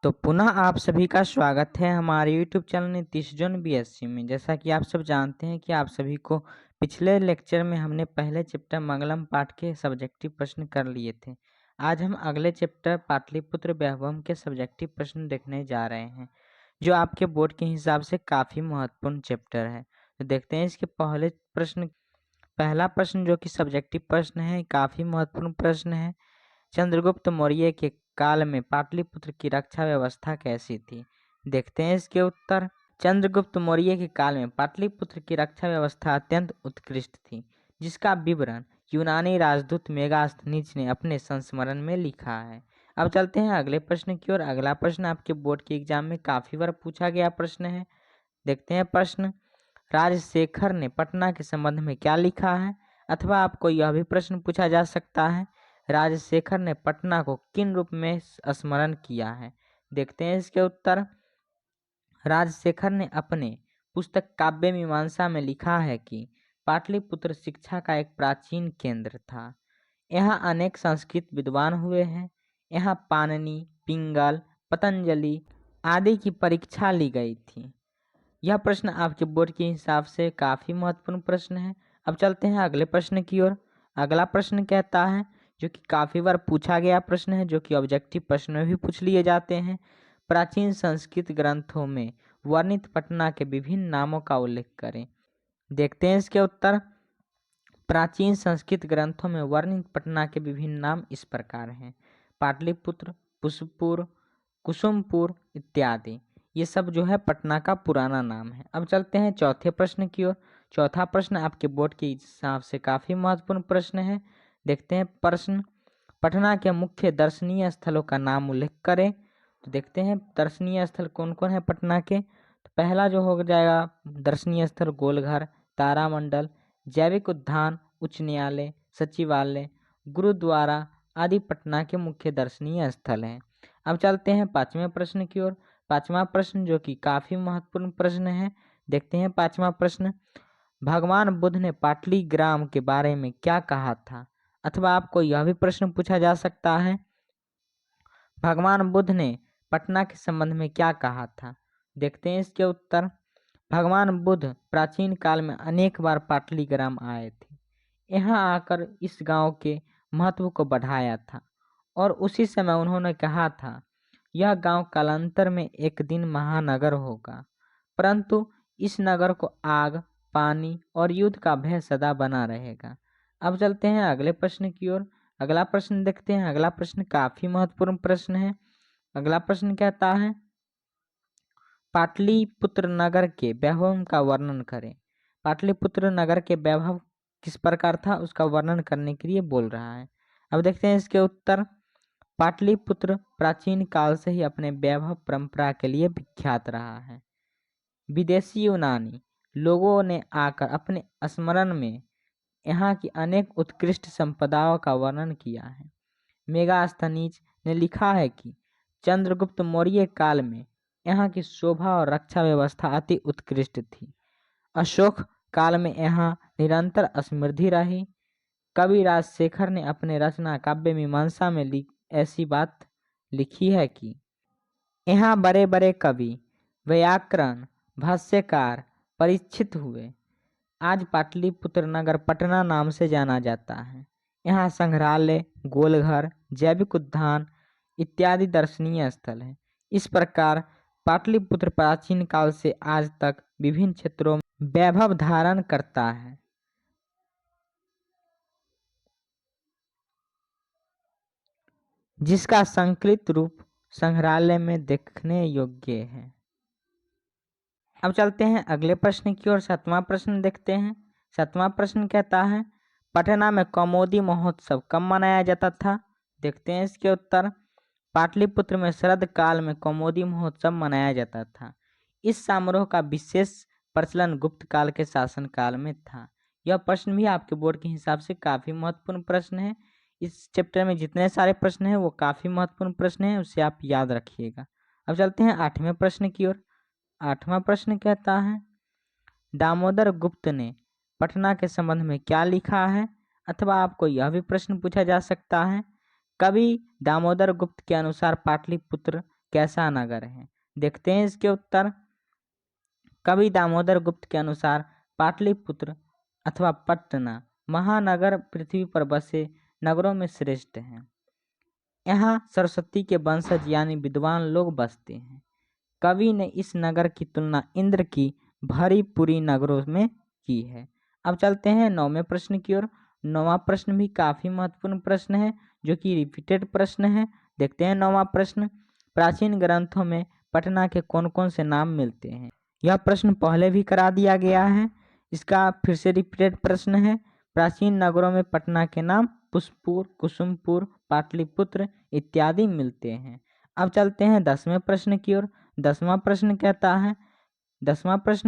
तो पुनः आप सभी का स्वागत है हमारे YouTube channel Nitish John BSc में। जैसा कि आप सब जानते हैं कि आप सभी को पिछले लेक्चर में हमने पहले चैप्टर मंगलम पाठ के सब्जेक्टिव प्रश्न कर लिए थे। आज हम अगले चैप्टर पाटलिपुत्र वैभवम के सब्जेक्टिव प्रश्न देखने जा रहे हैं, जो आपके बोर्ड के हिसाब से काफ़ी महत्वपूर्ण चैप्टर है। तो देखते हैं इसके पहला प्रश्न जो कि सब्जेक्टिव प्रश्न है, काफ़ी महत्वपूर्ण प्रश्न है। चंद्रगुप्त मौर्य के काल में पाटलिपुत्र की रक्षा व्यवस्था कैसी थी? देखते हैं इसके उत्तर। चंद्रगुप्त मौर्य के काल में पाटलिपुत्र की रक्षा व्यवस्था अत्यंत उत्कृष्ट थी, जिसका विवरण यूनानी राजदूत मेगास्थनीज ने अपने संस्मरण में लिखा है। अब चलते हैं अगले प्रश्न की ओर। अगला प्रश्न आपके बोर्ड के एग्जाम में काफ़ी बार पूछा गया प्रश्न है। देखते हैं प्रश्न। राजशेखर ने पटना के संबंध में क्या लिखा है? अथवा आपको यह भी प्रश्न पूछा जा सकता है, राजशेखर ने पटना को किन रूप में स्मरण किया है? देखते हैं इसके उत्तर। राजशेखर ने अपने पुस्तक काव्य मीमांसा में लिखा है कि पाटलिपुत्र शिक्षा का एक प्राचीन केंद्र था। यहाँ अनेक संस्कृत विद्वान हुए हैं। यहाँ पाणिनि, पिंगल, पतंजलि आदि की परीक्षा ली गई थी। यह प्रश्न आपके बोर्ड के हिसाब से काफ़ी महत्वपूर्ण प्रश्न है। अब चलते हैं अगले प्रश्न की ओर। अगला प्रश्न कहता है, जो कि काफ़ी बार पूछा गया प्रश्न है, जो कि ऑब्जेक्टिव प्रश्न में भी पूछ लिए जाते हैं। प्राचीन संस्कृत ग्रंथों में वर्णित पटना के विभिन्न नामों का उल्लेख करें। देखते हैं इसके उत्तर। प्राचीन संस्कृत ग्रंथों में वर्णित पटना के विभिन्न नाम इस प्रकार हैं: पाटलिपुत्र, पुष्पपुर, कुसुमपुर इत्यादि। ये सब जो है पटना का पुराना नाम है। अब चलते हैं चौथे प्रश्न की ओर। चौथा प्रश्न आपके बोर्ड के हिसाब से काफ़ी महत्वपूर्ण प्रश्न है। देखते हैं प्रश्न। पटना के मुख्य दर्शनीय स्थलों का नाम उल्लेख करें। तो देखते हैं दर्शनीय स्थल कौन कौन है पटना के। तो पहला जो हो जाएगा दर्शनीय स्थल गोलघर, तारामंडल, जैविक उद्यान, उच्च न्यायालय, सचिवालय, गुरुद्वारा आदि पटना के मुख्य दर्शनीय स्थल हैं। अब चलते हैं पांचवें प्रश्न की ओर। पांचवा प्रश्न जो कि काफ़ी महत्वपूर्ण प्रश्न है। देखते हैं पांचवा प्रश्न। भगवान बुद्ध ने पाटलिग्राम के बारे में क्या कहा था? अथवा आपको यह भी प्रश्न पूछा जा सकता है, भगवान बुद्ध ने पटना के संबंध में क्या कहा था? देखते हैं इसके उत्तर। भगवान बुद्ध प्राचीन काल में अनेक बार पाटलिग्राम आए थे। यहाँ आकर इस गांव के महत्व को बढ़ाया था और उसी समय उन्होंने कहा था, यह गांव कालांतर में एक दिन महानगर होगा, परंतु इस नगर को आग, पानी और युद्ध का भय सदा बना रहेगा। अब चलते हैं अगले प्रश्न की ओर। अगला प्रश्न देखते हैं। अगला प्रश्न काफी महत्वपूर्ण प्रश्न है। अगला प्रश्न कहता है, पाटलिपुत्र नगर के वैभव का वर्णन करें। पाटलिपुत्र नगर के वैभव किस प्रकार था, उसका वर्णन करने के लिए बोल रहा है। अब देखते हैं इसके उत्तर। पाटलिपुत्र प्राचीन काल से ही अपने वैभव परंपरा के लिए विख्यात रहा है। विदेशी यूनानी लोगों ने आकर अपने स्मरण में यहाँ की अनेक उत्कृष्ट संपदाओं का वर्णन किया है। मेगास्थनीज ने लिखा है कि चंद्रगुप्त मौर्य काल में यहाँ की शोभा और रक्षा व्यवस्था अति उत्कृष्ट थी। अशोक काल में यहाँ निरंतर समृद्धि रही। कवि राजशेखर ने अपने रचना काव्य मीमांसा में ऐसी बात लिखी है कि यहाँ बड़े बड़े कवि, व्याकरण, भाष्यकार परीक्षित हुए। आज पाटलिपुत्र नगर पटना नाम से जाना जाता है। यहाँ संग्रहालय, गोलघर, जैविक उद्यान इत्यादि दर्शनीय स्थल हैं। इस प्रकार पाटलिपुत्र प्राचीन काल से आज तक विभिन्न क्षेत्रों में वैभव धारण करता है, जिसका संकलित रूप संग्रहालय में देखने योग्य है। अब चलते हैं अगले प्रश्न की ओर। सातवां प्रश्न देखते हैं। सातवां प्रश्न कहता है, पटना में कौमुदी महोत्सव कब मनाया जाता था? देखते हैं इसके उत्तर। पाटलिपुत्र में शरद काल में कौमुदी महोत्सव मनाया जाता था। इस समारोह का विशेष प्रचलन गुप्त काल के शासन काल में था। यह प्रश्न भी आपके बोर्ड के हिसाब से काफी महत्वपूर्ण प्रश्न है। इस चैप्टर में जितने सारे प्रश्न हैं वो काफी महत्वपूर्ण प्रश्न हैं, उसे आप याद रखिएगा। अब चलते हैं आठवें प्रश्न की ओर। आठवां प्रश्न कहता है, दामोदर गुप्त ने पटना के संबंध में क्या लिखा है? अथवा आपको यह भी प्रश्न पूछा जा सकता है, कवि दामोदर गुप्त के अनुसार पाटलिपुत्र कैसा नगर है? देखते हैं इसके उत्तर। कवि दामोदर गुप्त के अनुसार पाटलिपुत्र अथवा पटना महानगर पृथ्वी पर बसे नगरों में श्रेष्ठ है। यहाँ सरस्वती के वंशज यानी विद्वान लोग बसते हैं। कवि ने इस नगर की तुलना इंद्र की भरी पूरी नगरों में की है। अब चलते हैं 9वें प्रश्न की ओर। 9वां प्रश्न भी काफी महत्वपूर्ण प्रश्न है, जो कि रिपीटेड प्रश्न है। देखते हैं 9वां प्रश्न। प्राचीन ग्रंथों में पटना के कौन कौन से नाम मिलते हैं? यह प्रश्न पहले भी करा दिया गया है, इसका फिर से रिपीटेड प्रश्न है। प्राचीन नगरों में पटना के नाम पुष्पुर, कुसुमपुर, पाटलिपुत्र इत्यादि मिलते हैं। अब चलते हैं 10वें प्रश्न की ओर। 10वां प्रश्न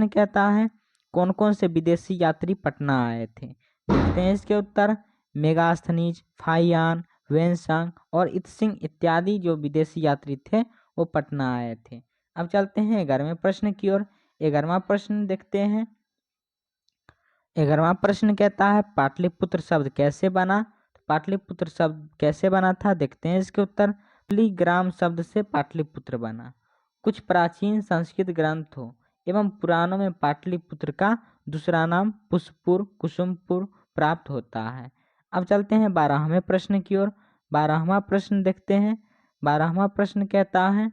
कहता है कौन कौन से विदेशी यात्री पटना आए थे? देखते हैं इसके उत्तर। मेगास्थनीज, फाहियान, वेनसांग और इत्सिंग इत्यादि जो विदेशी यात्री थे वो पटना आए थे। अब चलते हैं 11वें प्रश्न की ओर। 11वां प्रश्न देखते हैं। 11वां प्रश्न कहता है पाटलिपुत्र शब्द कैसे बना? पाटलिपुत्र शब्द कैसे बना था? देखते हैं इसके उत्तर। पाटलिग्राम शब्द से पाटलिपुत्र बना। कुछ प्राचीन संस्कृत ग्रंथों एवं पुराणों में पाटलिपुत्र का दूसरा नाम पुष्पुर, कुसुमपुर प्राप्त होता है। अब चलते हैं 12वें प्रश्न की ओर। 12वां प्रश्न देखते हैं। 12वां प्रश्न कहता है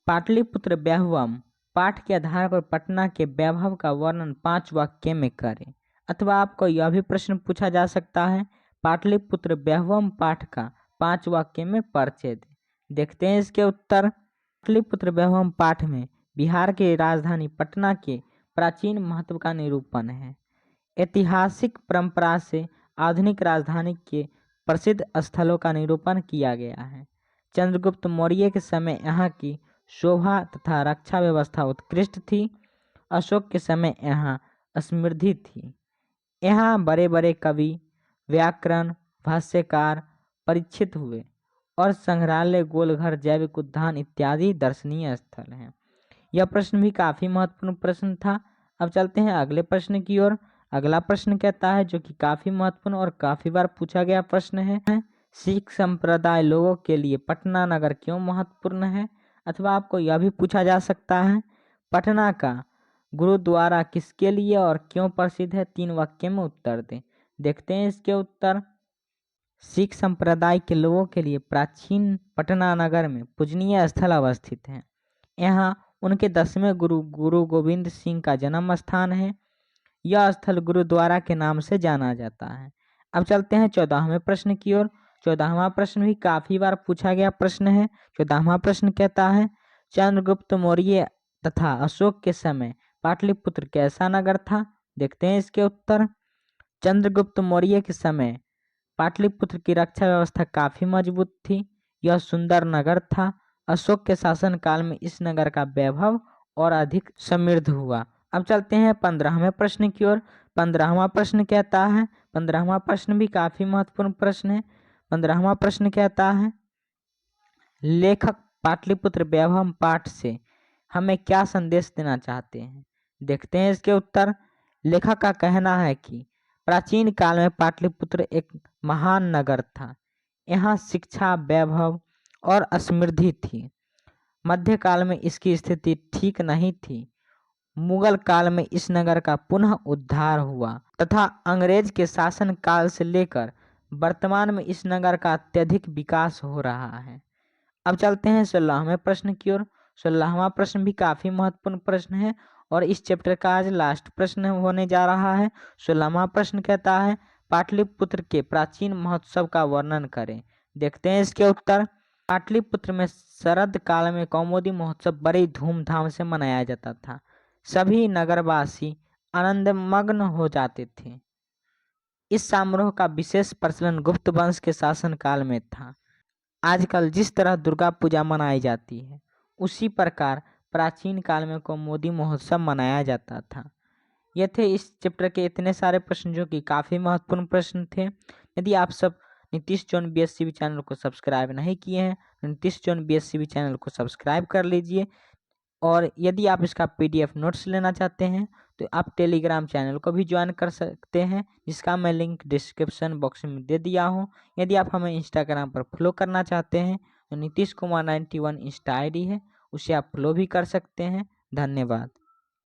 पाटलिपुत्र वैभवम पाठ के आधार पर पटना के वैभव का वर्णन 5 वाक्य में करें। अथवा आपको यह भी प्रश्न पूछा जा सकता है पाटलिपुत्र वैभवम पाठ का 5 वाक्य में परिचय दें। देखते हैं इसके उत्तर। पाटलिपुत्र वैभवम पाठ में बिहार की राजधानी पटना के प्राचीन महत्व का निरूपण है। ऐतिहासिक परंपरा से आधुनिक राजधानी के प्रसिद्ध स्थलों का निरूपण किया गया है। चंद्रगुप्त मौर्य के समय यहाँ की शोभा तथा रक्षा व्यवस्था उत्कृष्ट थी। अशोक के समय यहाँ समृद्धि थी। यहाँ बड़े बड़े कवि, व्याकरण, भाष्यकार परीक्षित हुए और संग्रहालय, गोलघर, जैविक उद्यान इत्यादि दर्शनीय स्थल हैं। यह प्रश्न भी काफी महत्वपूर्ण प्रश्न था। अब चलते हैं अगले प्रश्न की ओर। अगला प्रश्न कहता है, जो कि काफी महत्वपूर्ण और काफी बार पूछा गया प्रश्न है, सिख संप्रदाय लोगों के लिए पटना नगर क्यों महत्वपूर्ण है? अथवा आपको यह भी पूछा जा सकता है पटना का गुरुद्वारा किसके लिए और क्यों प्रसिद्ध है? 3 वाक्य में उत्तर दें। देखते हैं इसके उत्तर। सिख संप्रदाय के लोगों के लिए प्राचीन पटना नगर में पूजनीय स्थल अवस्थित है। यहाँ उनके 10वें गुरु गोविंद सिंह का जन्म स्थान है। यह स्थल गुरुद्वारा के नाम से जाना जाता है। अब चलते हैं 14वें प्रश्न की ओर। 14वां प्रश्न भी काफी बार पूछा गया प्रश्न है। 14वां प्रश्न कहता है चंद्रगुप्त मौर्य तथा अशोक के समय पाटलिपुत्र कैसा नगर था? देखते हैं इसके उत्तर। चंद्रगुप्त मौर्य के समय पाटलिपुत्र की रक्षा व्यवस्था काफी मजबूत थी। यह सुंदर नगर था। अशोक के शासन काल में इस नगर का वैभव और अधिक समृद्ध हुआ। अब चलते हैं 15वें प्रश्न की ओर। 15वां प्रश्न कहता है, 15वां प्रश्न भी काफी महत्वपूर्ण प्रश्न है। 15वां प्रश्न कहता है लेखक पाटलिपुत्र वैभव पाठ से हमें क्या संदेश देना चाहते हैं? देखते हैं इसके उत्तर। लेखक का कहना है कि प्राचीन काल में पाटलिपुत्र एक महान नगर था। यहाँ शिक्षा, वैभव और समृद्धि थी। मध्यकाल में इसकी स्थिति ठीक नहीं थी। मुगल काल में इस नगर का पुनः उद्धार हुआ तथा अंग्रेज के शासन काल से लेकर वर्तमान में इस नगर का अत्यधिक विकास हो रहा है। अब चलते हैं 16वें प्रश्न की ओर। 16वां प्रश्न भी काफी महत्वपूर्ण प्रश्न है और इस चैप्टर का आज लास्ट प्रश्न होने जा रहा है। 16वां प्रश्न कहता है पाटलिपुत्र के प्राचीन महोत्सव का वर्णन करें। देखते हैं इसके उत्तर। पाटलिपुत्र में शरद काल में कौमुदी महोत्सव बड़ी धूमधाम से मनाया जाता था। सभी नगरवासी आनंदमग्न हो जाते थे। इस समारोह का विशेष प्रचलन गुप्त वंश के शासन काल में था। आजकल जिस तरह दुर्गा पूजा मनाई जाती है, उसी प्रकार प्राचीन काल में कौमुदी महोत्सव मनाया जाता था। ये थे इस चैप्टर के इतने सारे प्रश्न जो कि काफ़ी महत्वपूर्ण प्रश्न थे। यदि आप सब नीतीश जॉन BSCB चैनल को सब्सक्राइब नहीं किए हैं तो नीतीश जॉन BSCB चैनल को सब्सक्राइब कर लीजिए। और यदि आप इसका PDF नोट्स लेना चाहते हैं तो आप टेलीग्राम चैनल को भी ज्वाइन कर सकते हैं, जिसका मैं लिंक डिस्क्रिप्शन बॉक्स में दे दिया हूँ। यदि आप हमें इंस्टाग्राम पर फॉलो करना चाहते हैं जो नीतीश कुमार 91 इंस्टा आईडी है, उसे आप फॉलो भी कर सकते हैं। धन्यवाद।